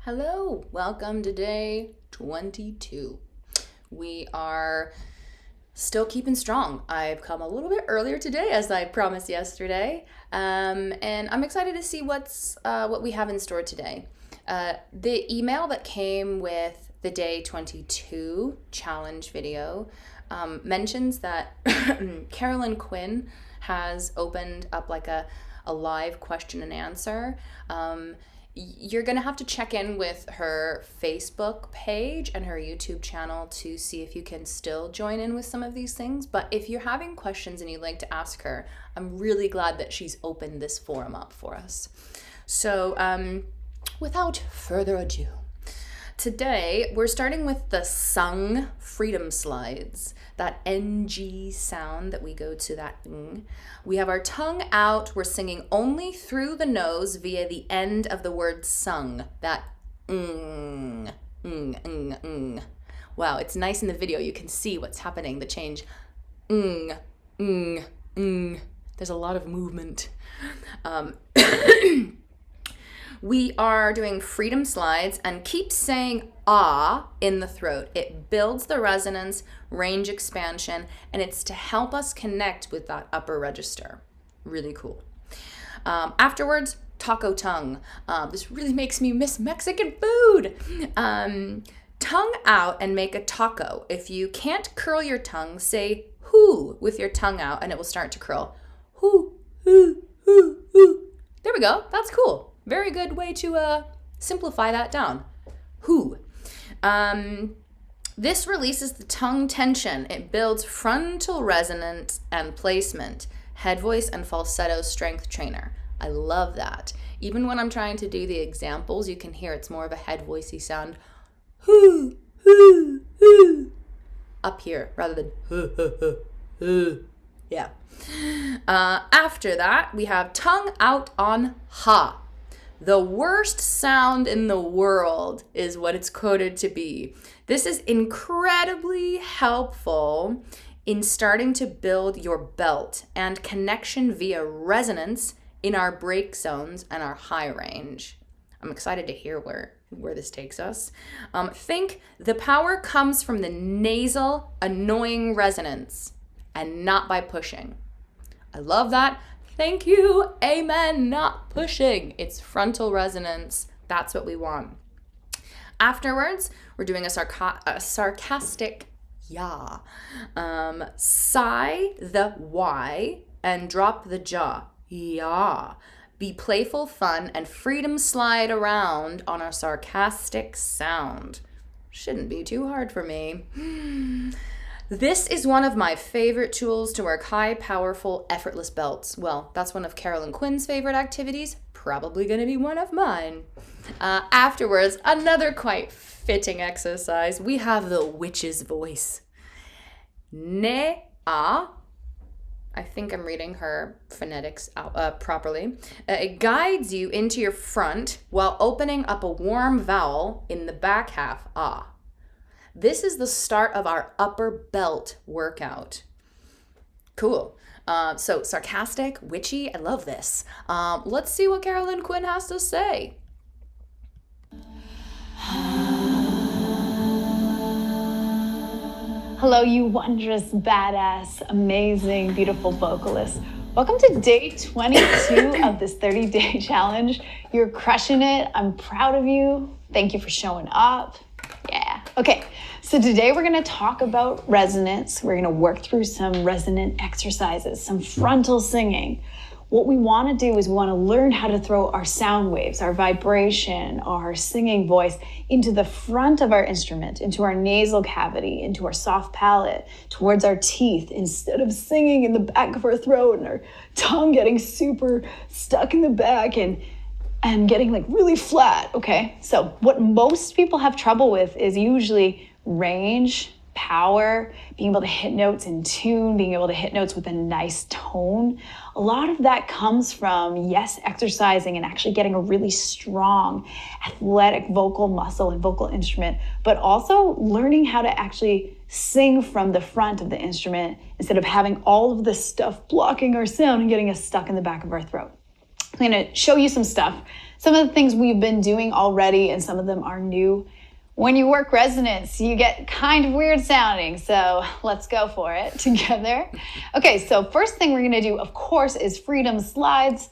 Hello, welcome to day 22. We are still keeping strong. I've come a little bit earlier today, as I promised yesterday, and I'm excited to see what we have in store today. The email that came with the day 22 challenge video mentions that Carolyn Quinn has opened up like a live question and answer. You're going to have to check in with her Facebook page and her YouTube channel to see if you can still join in with some of these things. But if you're having questions and you'd like to ask her, I'm really glad that she's opened this forum up for us. So without further ado, today we're starting with the sung freedom slides, that NG sound that we go to, that ng. We have our tongue out. We're singing only through the nose via the end of the word sung, that ng, ng, ng, ng. Wow, it's nice in the video. You can see what's happening, the change. Ng, ng, ng. There's a lot of movement. We are doing freedom slides and keep saying ah in the throat. It builds the resonance, range expansion, and it's to help us connect with that upper register. Really cool. Afterwards, taco tongue. This really makes me miss Mexican food. Tongue out and make a taco. If you can't curl your tongue, say hoo with your tongue out and it will start to curl. Hoo, hoo, hoo, hoo. There we go. That's cool. Very good way to simplify that down. Hoo. This releases the tongue tension. It builds frontal resonance and placement, head voice and falsetto strength trainer. I love that. Even when I'm trying to do the examples, you can hear it's more of a head voicey sound. Hoo, hoo, hoo. Up here rather than hoo, hoo, hoo, hoo. Yeah. After that, we have tongue out on ha. The worst sound in the world is what it's quoted to be. This is incredibly helpful in starting to build your belt and connection via resonance in our break zones and our high range. I'm excited to hear where this takes us. Think the power comes from the nasal, annoying resonance and not by pushing. I love that. Thank you. Amen. Not pushing. It's frontal resonance. That's what we want. Afterwards, we're doing a sarcastic ya. Sigh the Y and drop the jaw. Ya. Be playful, fun, and freedom slide around on a sarcastic sound. Shouldn't be too hard for me. This is one of my favorite tools to work high, powerful, effortless belts. Well, that's one of Carolyn Quinn's favorite activities. Probably going to be one of mine. Afterwards, another quite fitting exercise. We have the witch's voice. Ne-a. I think I'm reading her phonetics properly. It guides you into your front while opening up a warm vowel in the back half, ah. This is the start of our upper belt workout. Cool. So sarcastic, witchy, I love this. Let's see what Carolyn Quinn has to say. Hello, you wondrous, badass, amazing, beautiful vocalist. Welcome to day 22 of this 30-day challenge. You're crushing it. I'm proud of you. Thank you for showing up. Yeah. Okay, so today we're going to talk about resonance. We're going to work through some resonant exercises, some frontal singing. What we want to do is we want to learn how to throw our sound waves, our vibration, our singing voice into the front of our instrument, into our nasal cavity, into our soft palate, towards our teeth, instead of singing in the back of our throat and our tongue getting super stuck in the back and getting like really flat, okay? So what most people have trouble with is usually range, power, being able to hit notes in tune, being able to hit notes with a nice tone. A lot of that comes from, yes, exercising and actually getting a really strong athletic vocal muscle and vocal instrument, but also learning how to actually sing from the front of the instrument instead of having all of this stuff blocking our sound and getting us stuck in the back of our throat. I'm going to show you some stuff some of the things we've been doing already, and some of them are new. When you work resonance, you get kind of weird sounding. So let's go for it together. Okay, so first thing we're gonna do, of course, is freedom slides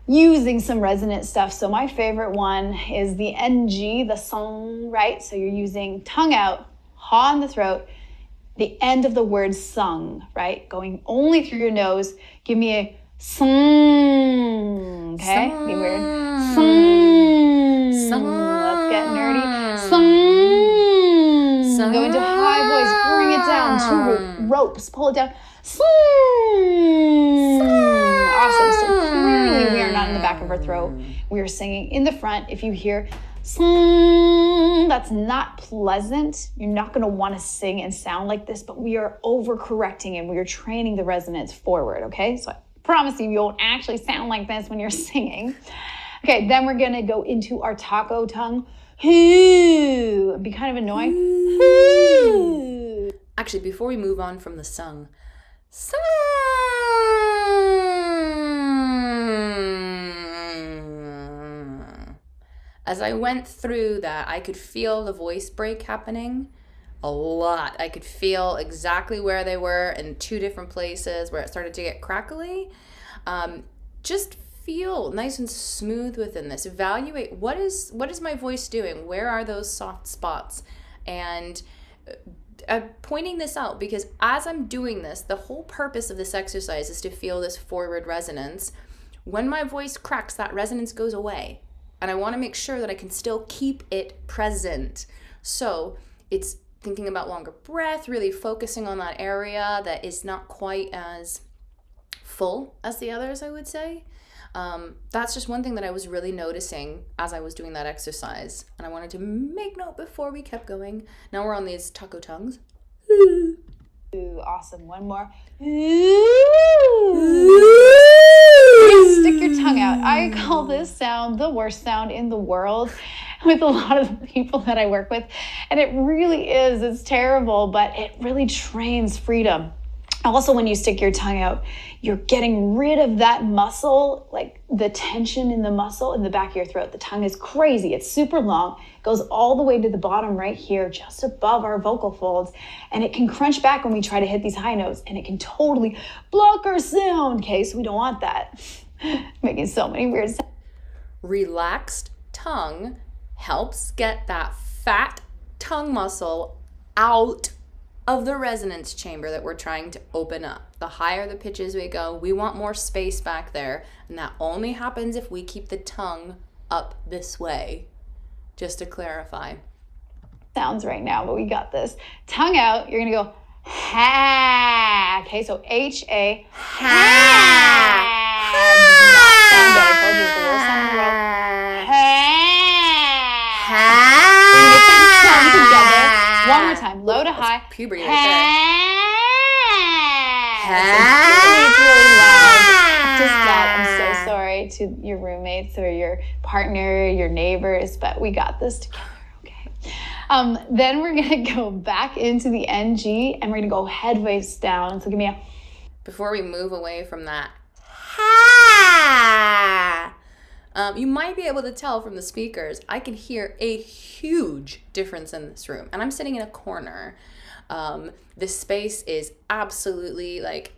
using some resonant stuff. So my favorite one is the NG, the song, right? So you're using tongue out, ha in the throat, the end of the word sung, right? Going only through your nose. Give me a sung, okay? Be weird. Sung. Let's get nerdy. Sung. Go into high voice, bring it down. 2 ropes, pull it down. Sung. Awesome. So clearly we are not in the back of our throat. We are singing in the front. If you hear that's not pleasant. You're not going to want to sing and sound like this, but we are overcorrecting and we are training the resonance forward, okay? So I promise you won't actually sound like this when you're singing. Okay, then we're going to go into our taco tongue. Hoo. Be kind of annoying. Hoo. Actually, before we move on from the sung, as I went through that, I could feel the voice break happening a lot. I could feel exactly where they were in 2 different places where it started to get crackly. Just feel nice and smooth within this. Evaluate what is my voice doing? Where are those soft spots? And pointing this out, because as I'm doing this, the whole purpose of this exercise is to feel this forward resonance. When my voice cracks, that resonance goes away. And I want to make sure that I can still keep it present. So it's thinking about longer breath, really focusing on that area that is not quite as full as the others, I would say. That's just one thing that I was really noticing as I was doing that exercise. And I wanted to make note before we kept going. Now we're on these taco tongues. Ooh, awesome. One more. Stick your tongue out. I call this sound the worst sound in the world with a lot of the people that I work with. And it really is. It's terrible, but it really trains freedom. Also, when you stick your tongue out, you're getting rid of that muscle, like the tension in the muscle in the back of your throat. The tongue is crazy. It's super long, goes all the way to the bottom right here, just above our vocal folds. And it can crunch back when we try to hit these high notes, and it can totally block our sound. Okay, so we don't want that. Making so many weird sounds. Relaxed tongue helps get that fat tongue muscle out of the resonance chamber that we're trying to open up. The higher the pitches we go, we want more space back there, and that only happens if we keep the tongue up this way. Just to clarify. Sounds right now, but we got this. Tongue out, you're gonna go ha. Okay, so H-A, ha. Not sound good. I told you it's the worst sound in the world. Ha. We're gonna get this tongue together. One more time, low to high. Puberty right there. It's really loud. Practice that. I'm so sorry to your roommates or your partner, your neighbors, but we got this together, okay? Then we're gonna go back into the NG and we're gonna go headways down. So give me a... Before we move away from that, ha! You might be able to tell from the speakers, I can hear a huge difference in this room. And I'm sitting in a corner. This space is absolutely like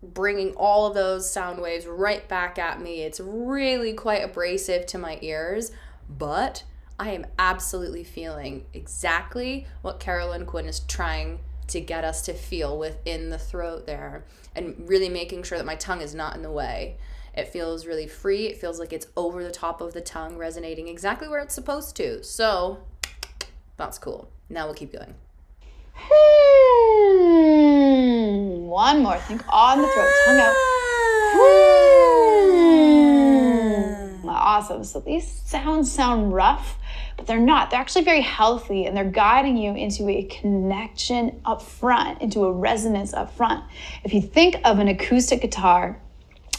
bringing all of those sound waves right back at me. It's really quite abrasive to my ears, but I am absolutely feeling exactly what Carolyn Quinn is trying to get us to feel within the throat there, and really making sure that my tongue is not in the way. It feels really free. It feels like it's over the top of the tongue, resonating exactly where it's supposed to. So that's cool. Now we'll keep going. One more. Think on the throat, tongue out. Awesome. So these sounds sound rough, but they're not. They're actually very healthy, and they're guiding you into a connection up front, into a resonance up front. If you think of an acoustic guitar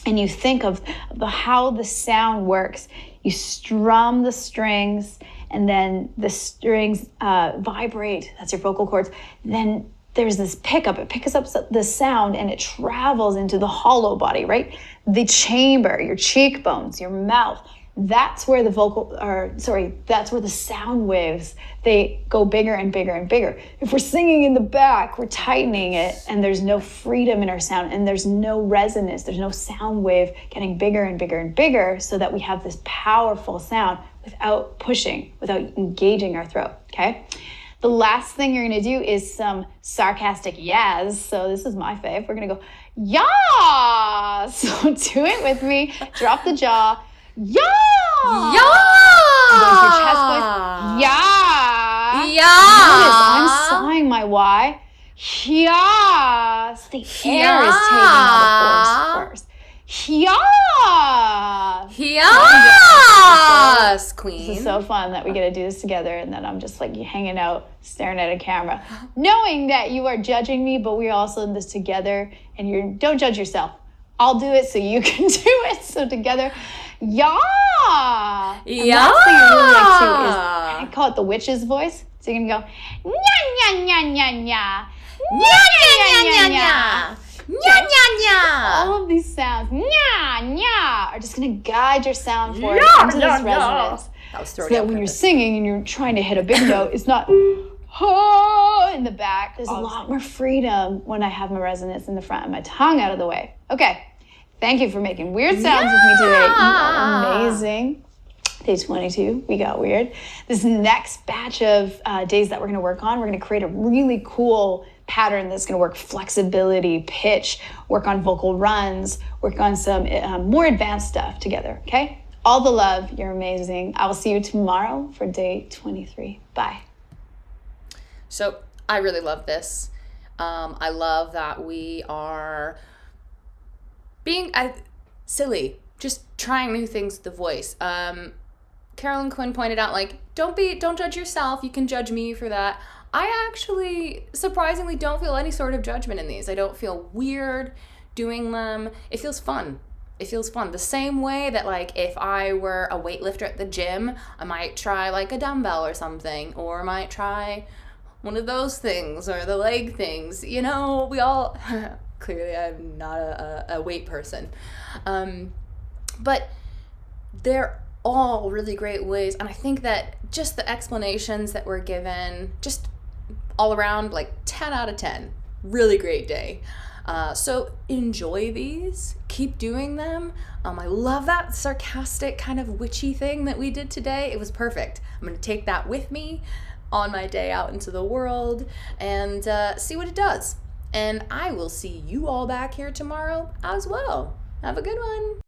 and you think of how the sound works, you strum the strings, and then the strings vibrate. That's your vocal cords. Then there's this pickup. It picks up the sound and it travels into the hollow body, right? The chamber, your cheekbones, your mouth. that's where that's where the sound waves, they go bigger and bigger and bigger. If we're singing in the back, we're tightening it, and there's no freedom in our sound, and there's no resonance, there's no sound wave getting bigger and bigger and bigger, so that we have this powerful sound without pushing, without engaging our throat, okay? The last thing you're gonna do is some sarcastic yas. So this is my fave. We're gonna go, yah! So do it with me. Drop the jaw. Yah! Yeah! Go to your chest voice. Yah! Yeah! Notice I'm sawing my Y. Yes. The air is taking all the force first. Yeah. Yes, queen. This is so fun that we get to do this together, and then I'm just like hanging out, staring at a camera, knowing that you are judging me, but we're also in this together, and don't judge yourself. I'll do it so you can do it. So together, yeah. And last thing I really like too is, I call it the witch's voice. So you're gonna go, nya nya nya nya nya. Nya nya nya nya nya. Nya, nya, nya. All of these sounds, nya, nya, are just going to guide your sound forward into this resonance. So that when you're singing and you're trying to hit a big note, it's not oh in the back. There's a lot more freedom when I have my resonance in the front and my tongue out of the way. Okay, thank you for making weird sounds with me today. You are amazing. Day 22, we got weird. This next batch of days that we're going to work on, we're going to create a really cool pattern that's going to work flexibility, pitch, work on vocal runs, work on some more advanced stuff together, okay? All the love, you're amazing. I will see you tomorrow for day 23. Bye. So I really love this. I love that we are being silly, just trying new things with the voice. Carolyn Quinn pointed out, like, don't judge yourself. You can judge me for that. I actually, surprisingly, don't feel any sort of judgment in these. I don't feel weird doing them. It feels fun. It feels fun. The same way that, like, if I were a weightlifter at the gym, I might try, like, a dumbbell or something, or might try one of those things, or the leg things. You know, we all, clearly I'm not a weight person. But they're all really great ways, and I think that just the explanations that were given, just all around, like 10 out of 10. Really great day. So enjoy these. Keep doing them. I love that sarcastic kind of witchy thing that we did today. It was perfect. I'm going to take that with me on my day out into the world and see what it does. And I will see you all back here tomorrow as well. Have a good one.